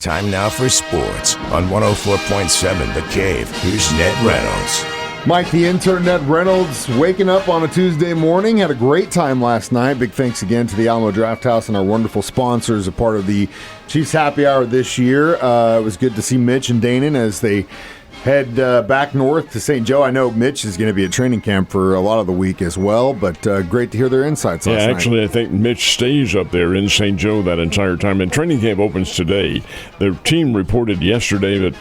Time now for sports on 104.7 The Cave. Here's Ned Reynolds. Mike, the intern, Ned Reynolds, waking up on a Tuesday morning. Had a great time last night. Big thanks again to the Alamo Draft House and our wonderful sponsors, a part of the Chiefs Happy Hour this year. It was good to see Mitch and Danon as they head back north to St. Joe. I know Mitch is going to be at training camp for a lot of the week as well, but great to hear their insights last night. Actually, I think Mitch stays up there in St. Joe that entire time, and training camp opens today. The team reported yesterday that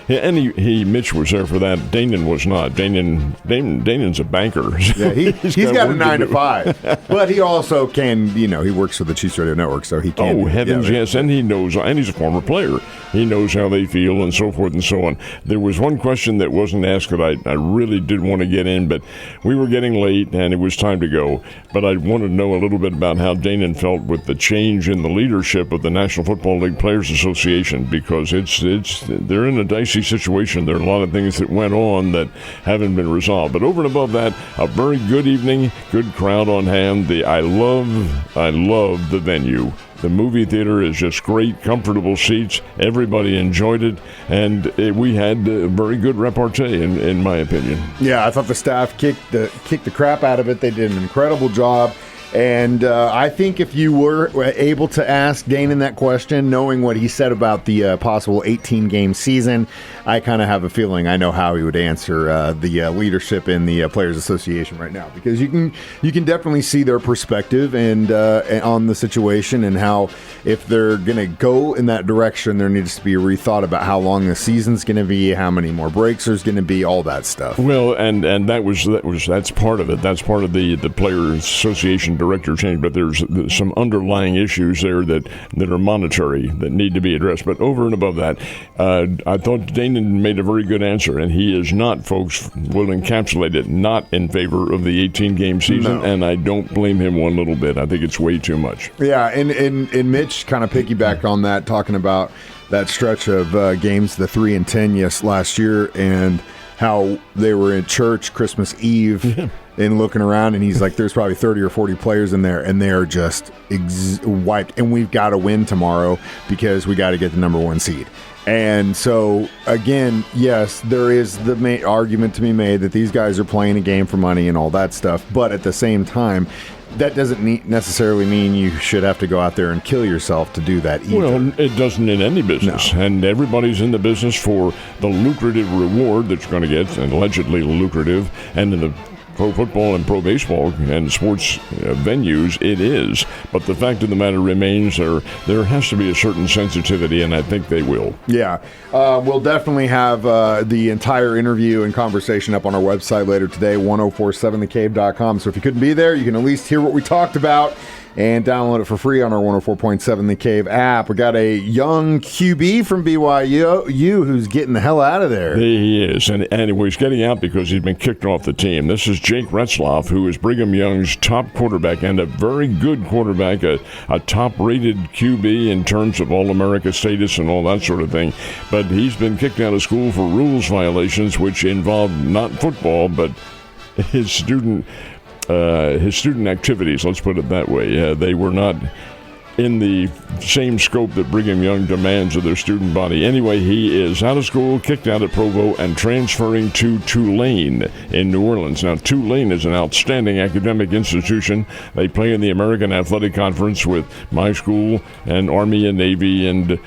Mitch was there for that. Danon was not. Danon's a banker. Yeah, he's got a 9 to 5, but he also can. He works for the Chiefs Radio Network, so he can. Oh heavens, yes, and he knows, and he's a former player. He knows how they feel and so forth and so on. There was one question that wasn't asked that I really did want to get in, but we were getting late and it was time to go. But I wanted to know a little bit about how Danon felt with the change in the leadership of the National Football League Players Association, because they're in a dicey situation. There are a lot of things that went on that haven't been resolved. But over and above that, a very good evening, good crowd on hand. I love the venue. The movie theater is just great, comfortable seats. Everybody enjoyed it, and we had a very good repartee, in my opinion. Yeah, I thought the staff kicked the crap out of it. They did an incredible job. And I think if you were able to ask Danon that question, knowing what he said about the possible 18-game season, I kind of have a feeling I know how he would answer the leadership in the Players Association right now, because you can definitely see their perspective and on the situation, and how if they're going to go in that direction, there needs to be a rethought about how long the season's going to be, how many more breaks there's going to be, all that stuff. Well, and that's part of it. That's part of the Players Association director change, but there's some underlying issues there that are monetary that need to be addressed. But over and above that, I thought Danon made a very good answer, and he is not, folks, will encapsulate it, not in favor of the 18-game season, and I don't blame him one little bit. I think it's way too much. Yeah, and Mitch kind of piggybacked on that, talking about that stretch of games, the 3 and 10 last year, and how they were in church Christmas Eve and looking around, and he's like, there's probably 30 or 40 players in there, and they're just wiped. And we've got to win tomorrow because we got to get the number 1 seed. And so, again, yes, there is the argument to be made that these guys are playing a game for money and all that stuff. But at the same time, that doesn't necessarily mean you should have to go out there and kill yourself to do that either. Well, it doesn't in any business. No. And everybody's in the business for the lucrative reward that you're going to get, and allegedly lucrative, and in the pro football and pro baseball and sports venues, it is. But the fact of the matter remains, there has to be a certain sensitivity, and I think they will. Yeah. We'll definitely have the entire interview and conversation up on our website later today, 1047thecave.com. So if you couldn't be there, you can at least hear what we talked about and download it for free on our 104.7 The Cave app. We got a young QB from BYU who's getting the hell out of there. He is, and he's getting out because he's been kicked off the team. This is Jake Retzloff, who is Brigham Young's top quarterback, and a very good quarterback, a top-rated QB in terms of All-America status and all that sort of thing. But he's been kicked out of school for rules violations, which involved not football, but his student activities, let's put it that way. They were not in the same scope that Brigham Young demands of their student body. Anyway, he is out of school, kicked out at Provo, and transferring to Tulane in New Orleans. Now, Tulane is an outstanding academic institution. They play in the American Athletic Conference with my school and Army and Navy, and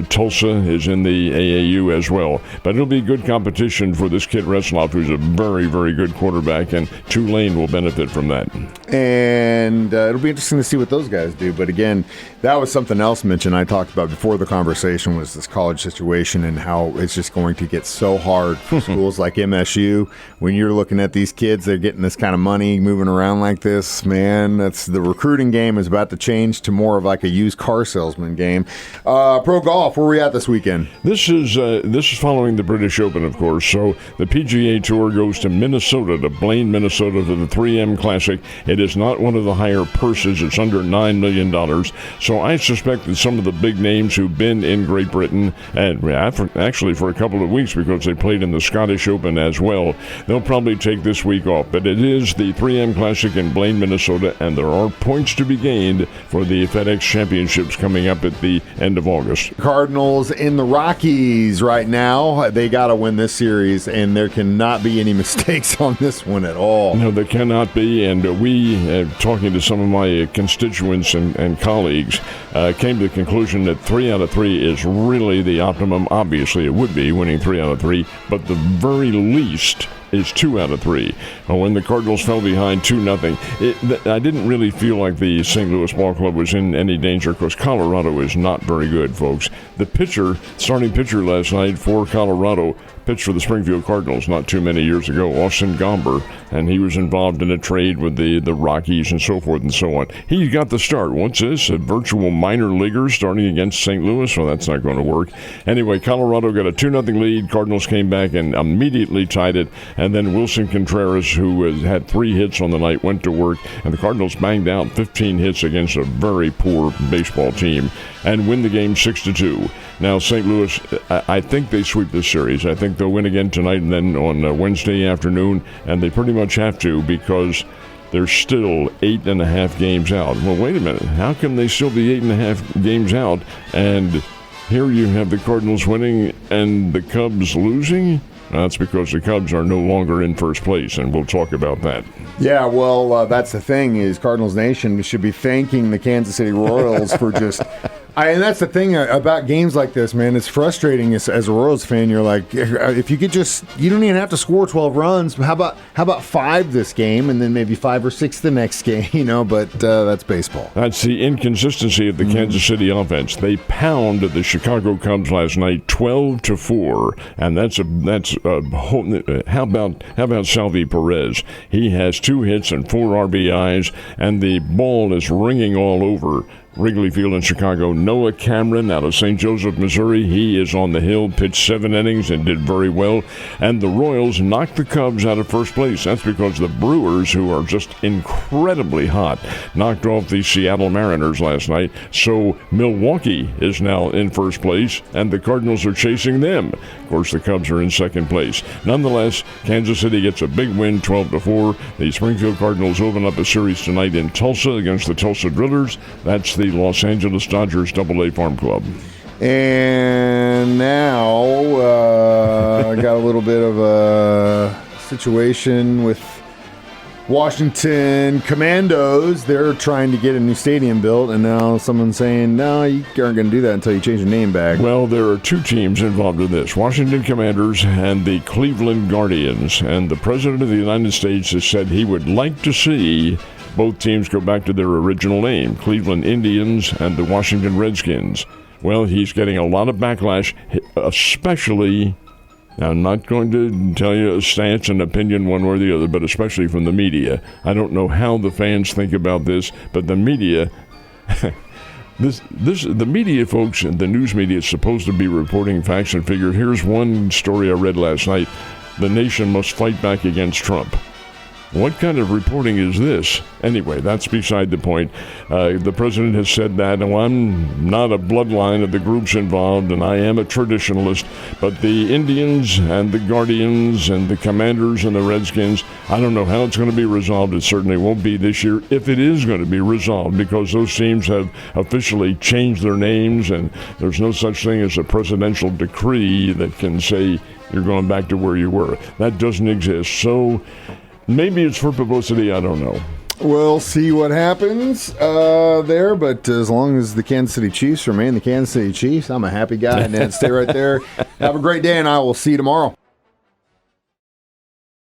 Tulsa is in the AAU as well. But it'll be good competition for this kid Retzloff, who's a very, very good quarterback, and Tulane will benefit from that. And it'll be interesting to see what those guys do. But again, that was something else mentioned I talked about before the conversation, was this college situation and how it's just going to get so hard for schools like MSU. When you're looking at these kids, they're getting this kind of money moving around like this, man, that's the recruiting game is about to change to more of like a used car salesman game. Pro golf, where are we at this weekend? This is following the British Open, of course. So the PGA Tour goes to Minnesota, to Blaine, Minnesota, for the 3M Classic. It is not one of the higher purses. It's under $9 million. So I suspect that some of the big names who've been in Great Britain, and actually for a couple of weeks because they played in the Scottish Open as well, they'll probably take this week off. But it is the 3M Classic in Blaine, Minnesota, and there are points to be gained for the FedEx Championships coming up at the end of August. Cardinals in the Rockies right now. They got to win this series, and there cannot be any mistakes on this one at all. No, there cannot be. And we, talking to some of my constituents and colleagues, came to the conclusion that 3 out of 3 is really the optimum. Obviously, it would be winning 3 out of 3, but the very least is 2 out of 3. When the Cardinals fell behind 2-0, I didn't really feel like the St. Louis Ball Club was in any danger because Colorado is not very good, folks. The starting pitcher last night for Colorado, pitched for the Springfield Cardinals not too many years ago, Austin Gomber, and he was involved in a trade with the Rockies and so forth and so on. He got the start. What's this? A virtual minor leaguer starting against St. Louis? Well, that's not going to work. Anyway, Colorado got a 2-0 lead. Cardinals came back and immediately tied it. And then Wilson Contreras, who had 3 hits on the night, went to work. And the Cardinals banged out 15 hits against a very poor baseball team and win the game 6-2. Now, St. Louis, I think they sweep this series. I think they'll win again tonight and then on Wednesday afternoon, and they pretty much have to because they're still 8.5 games out. Well, wait a minute. How can they still be 8.5 games out? And here you have the Cardinals winning and the Cubs losing? That's because the Cubs are no longer in first place, and we'll talk about that. Yeah, well, that's the thing is Cardinals Nation should be thanking the Kansas City Royals for just and that's the thing about games like this, man. It's frustrating as a Royals fan. You're like, if you could you don't even have to score 12 runs. How about 5 this game and then maybe 5 or 6 the next game, but that's baseball. That's the inconsistency of the Kansas City offense. They pounded the Chicago Cubs last night 12-4, and that's a whole. How about Salvi Perez? He has 2 hits and 4 RBIs, and the ball is ringing all over Wrigley Field in Chicago. Noah Cameron out of St. Joseph, Missouri. He is on the hill, pitched 7 innings and did very well. And the Royals knocked the Cubs out of first place. That's because the Brewers, who are just incredibly hot, knocked off the Seattle Mariners last night. So Milwaukee is now in first place, and the Cardinals are chasing them. Of course, the Cubs are in second place. Nonetheless, Kansas City gets a big win, 12-4. The Springfield Cardinals open up a series tonight in Tulsa against the Tulsa Drillers. That's the Los Angeles Dodgers AA Farm Club. And now I got a little bit of a situation with Washington Commandos. They're trying to get a new stadium built, and now someone's saying, no, you aren't going to do that until you change your name back. Well, there are 2 teams involved in this, Washington Commanders and the Cleveland Guardians. And the President of the United States has said he would like to see both teams go back to their original name, Cleveland Indians and the Washington Redskins. Well, he's getting a lot of backlash, especially, I'm not going to tell you a stance and opinion one way or the other, but especially from the media. I don't know how the fans think about this, but the media, the media, folks, the news media is supposed to be reporting facts and figures. Here's one story I read last night. The nation must fight back against Trump. What kind of reporting is this? Anyway, that's beside the point. The president has said that, I'm not a bloodline of the groups involved, and I am a traditionalist, but the Indians and the Guardians and the Commanders and the Redskins, I don't know how it's going to be resolved. It certainly won't be this year, if it is going to be resolved, because those teams have officially changed their names, and there's no such thing as a presidential decree that can say you're going back to where you were. That doesn't exist. So maybe it's for publicity, I don't know. We'll see what happens there, but as long as the Kansas City Chiefs remain the Kansas City Chiefs, I'm a happy guy. And stay right there. Have a great day, and I will see you tomorrow.